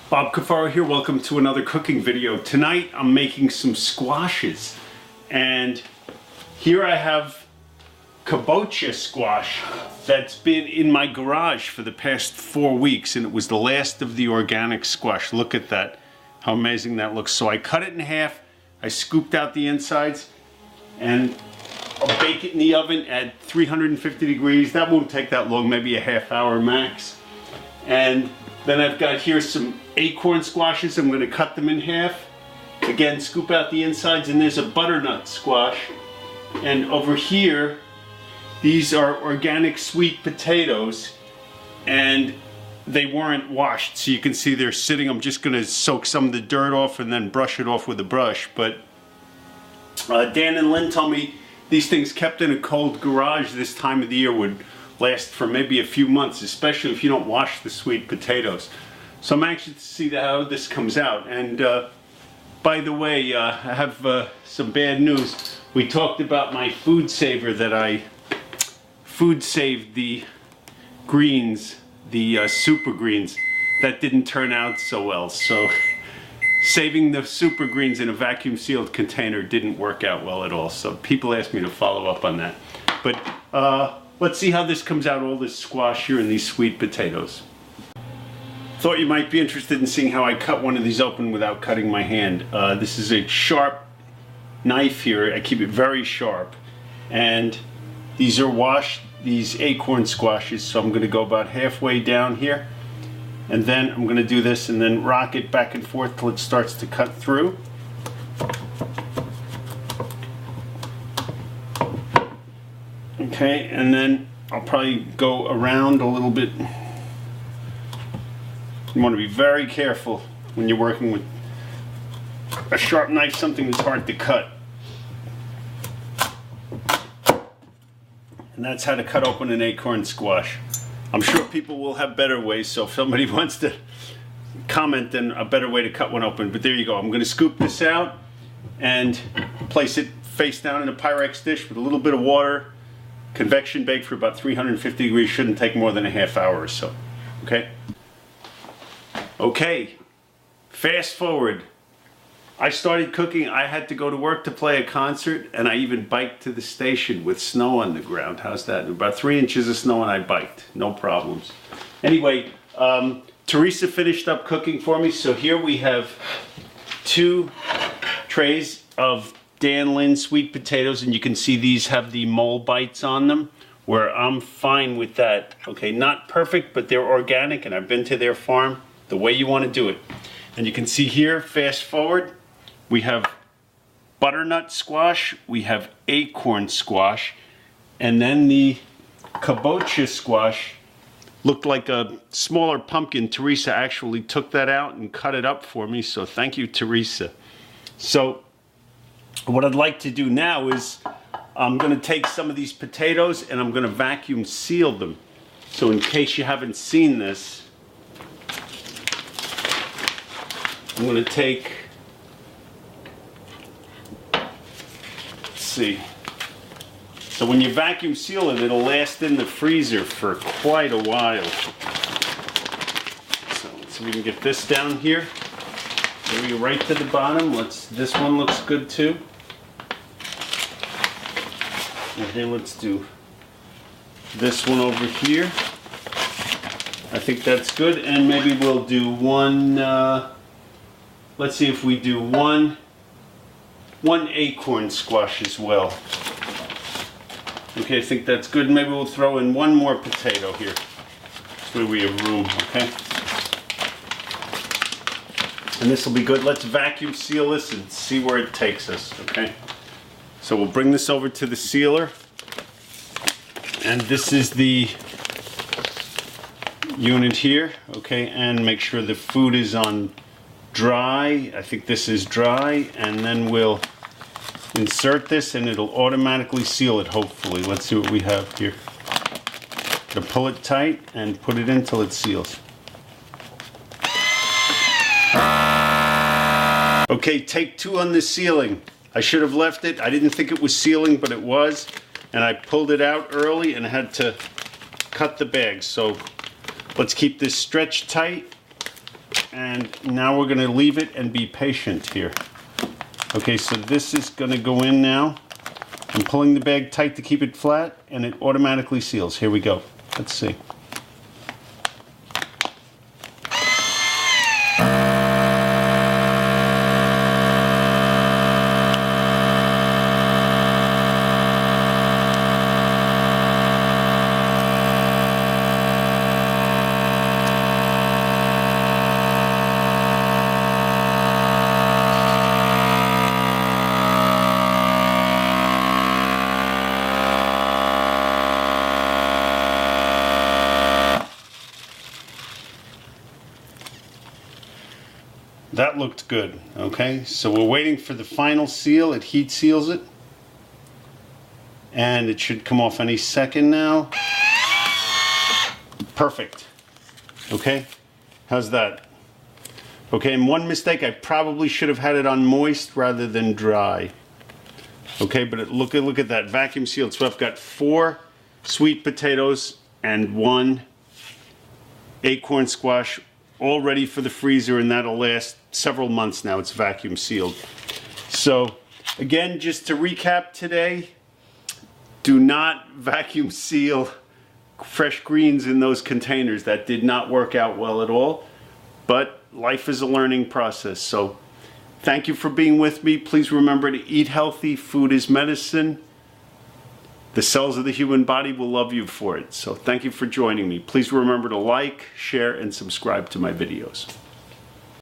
Bob Cafaro here, welcome to another cooking video. Tonight I'm making some squashes, and here I have Kabocha squash that's been in my garage for the past 4 weeks, and it was the last of the organic squash. Look at that, how amazing that looks. So I cut it in half, I scooped out the insides, and I'll bake it in the oven at 350 degrees. That won't take that long, maybe a half hour max. And then I've got here some acorn squashes. I'm going to cut them in half. Again, scoop out the insides, and there's a butternut squash. And over here, these are organic sweet potatoes, and they weren't washed. So you can see they're sitting. I'm just going to soak some of the dirt off and then brush it off with a brush. But Dan and Lynn told me these things kept in a cold garage this time of the year would last for maybe a few months, especially if you don't wash the sweet potatoes. So I'm anxious to see how this comes out. And by the way, I have some bad news. We talked about my food saver that I food saved the greens, the super greens. That didn't turn out so well. So saving the super greens in a vacuum sealed container didn't work out well at all. So people asked me to follow up on that. But let's see how this comes out, all this squash here and these sweet potatoes. Thought you might be interested in seeing how I cut one of these open without cutting my hand. This is a sharp knife here. I keep it very sharp. And these are washed, these acorn squashes. So I'm going to go about halfway down here. And then I'm going to do this and then rock it back and forth till it starts to cut through. Okay, and then I'll probably go around a little bit. You want to be very careful when you're working with a sharp knife, something that's hard to cut. And that's how to cut open an acorn squash. I'm sure people will have better ways, so if somebody wants to comment then a better way to cut one open. But there you go. I'm going to scoop this out and place it face down in a Pyrex dish with a little bit of water. Convection bake for about 350 degrees. Shouldn't take more than a half hour or so. Okay? Okay. Fast forward. I started cooking. I had to go to work to play a concert, and I even biked to the station with snow on the ground. How's that? About 3 inches of snow, and I biked. No problems. Anyway, Teresa finished up cooking for me, so here we have 2 trays of Dan Lynn sweet potatoes, and you can see these have the mole bites on them, where I'm fine with that. Okay, not perfect, but they're organic, and I've been to their farm the way you want to do it. And you can see here, fast forward, we have butternut squash, we have acorn squash, and then the kabocha squash looked like a smaller pumpkin. Teresa actually took that out and cut it up for me, so thank you, Teresa. So what I'd like to do now is I'm going to take some of these potatoes and I'm going to vacuum seal them. So in case you haven't seen this, I'm going to take, let's see. So when you vacuum seal it, it'll last in the freezer for quite a while. So let's see if we can get this down here. There we go, right to the bottom. This one looks good too. Okay, let's do this one over here. I think that's good, and maybe we'll do one, let's see if we do one acorn squash as well. Okay, I think that's good. Maybe we'll throw in one more potato here. This way we have room, okay? And this will be good. Let's vacuum seal this and see where it takes us, okay? So we'll bring this over to the sealer. And this is the unit here, okay? And make sure the food is on dry. I think this is dry. And then we'll insert this and it'll automatically seal it, hopefully. Let's see what we have here. To pull it tight and put it in till it seals. Okay, take 2 on the sealing. I should have left it. I didn't think it was sealing, but it was. And I pulled it out early and had to cut the bag. So let's keep this stretched tight And now we're going to leave it and be patient here. Okay, so this is going to go in now. I'm pulling the bag tight to keep it flat, and it automatically seals. Here we go. Let's see. That looked good. Okay, so we're waiting for the final seal. It heat seals it, and it should come off any second now. Perfect. Okay, how's that? Okay, and one mistake, I probably should have had it on moist rather than dry. Okay, but look at that, vacuum sealed. So I've got 4 sweet potatoes and 1 acorn squash, all ready for the freezer, and that'll last several months now. It's vacuum sealed. So again, just to recap today, do not vacuum seal fresh greens in those containers. That did not work out well at all, but life is a learning process. So thank you for being with me. Please remember to eat healthy. Food is medicine. The cells of the human body will love you for it. So thank you for joining me. Please remember to like, share, and subscribe to my videos.